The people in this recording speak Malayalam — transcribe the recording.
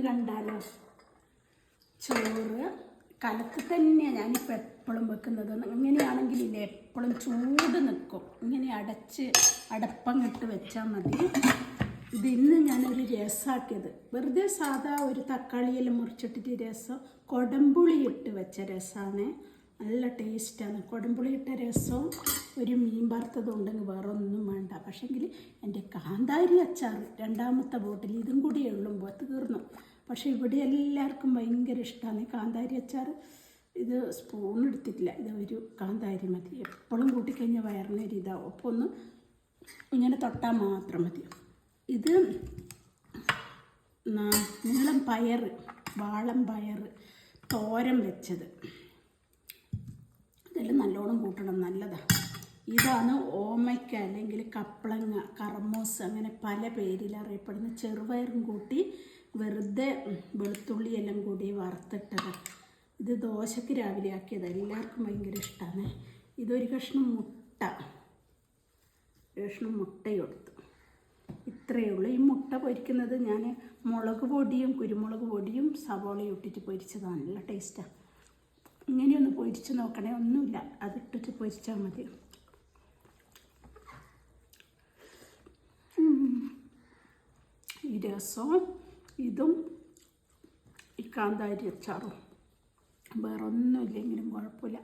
കണ്ടാലോ? ചോറ് കലത്തിൽ തന്നെയാണ് ഞാനിപ്പോൾ എപ്പോഴും വെക്കുന്നത്. ഇങ്ങനെയാണെങ്കിലില്ലേ എപ്പോഴും ചൂട് നിൽക്കും. ഇങ്ങനെ അടപ്പങ്ങിട്ട് വെച്ചാൽ മതി. ഇത് ഇന്ന് ഞാനൊരു രസമാക്കിയത്, വെറുതെ സാധാ ഒരു തക്കാളിയെല്ലാം മുറിച്ചിട്ടിട്ട് രസം, കൊടംപുളി ഇട്ട് വെച്ച രസമാണ്. നല്ല ടേസ്റ്റാണ്. കൊടംപുളി ഇട്ട രസവും ഒരു മീൻ വറുത്തതും ഉണ്ടെങ്കിൽ വേറെ ഒന്നും വേണ്ട. പക്ഷേങ്കിൽ എൻ്റെ കാന്താരി അച്ചാർ രണ്ടാമത്തെ ബോട്ടിൽ ഇതും കൂടി ഉള്ളുമ്പോൾ തീർന്നു. പക്ഷേ ഇവിടെ എല്ലാവർക്കും ഭയങ്കര ഇഷ്ടമാണ് കാന്താരി അച്ചാർ. ഇത് സ്പൂൺ എടുത്തിട്ടില്ല, ഇത് ഒരു കാന്താരി മതി. എപ്പോഴും കൂട്ടിക്കഴിഞ്ഞാൽ വയറിനൊരു ഇതാവും. അപ്പോൾ ഒന്ന് ഇങ്ങനെ തൊട്ടാൽ മാത്രം മതി. ഇത് നീളം പയർ, വാളം പയർ തോരൻ വെച്ചത്, ഇതെല്ലാം നല്ലോണം കൂട്ടണം, നല്ലതാണ്. ഇതാണ് ഓമയ്ക്ക അല്ലെങ്കിൽ കപ്പളങ്ങ, കർമൂസ്, അങ്ങനെ പല പേരിൽ അറിയപ്പെടുന്ന ചെറുപയറും കൂട്ടി വെറുതെ വെളുത്തുള്ളി എല്ലാം കൂടി വറുത്തിട്ടത്. ഇത് ദോശയ്ക്ക് രാവിലെ ആക്കിയത്, എല്ലാവർക്കും ഭയങ്കര ഇഷ്ടമാണ്. ഇതൊരു കഷ്ണം മുട്ടയെടുത്തു. ഇത്രയേ ഉള്ളൂ. ഈ മുട്ട പൊരിക്കുന്നത് ഞാൻ മുളക് പൊടിയും കുരുമുളക് പൊടിയും സവോളയും ഇട്ടിട്ട് പൊരിച്ചതാണ്. നല്ല ടേസ്റ്റാണ്. ഇങ്ങനെയൊന്ന് പൊരിച്ച് നോക്കണേ, ഒന്നുമില്ല, അതിട്ടിട്ട് പൊരിച്ചാൽ മതി. ഈ രസവും ഇതും ഈ കാന്താരി അച്ചാറും വേറെ ഒന്നുമില്ലെങ്കിലും കുഴപ്പമില്ല.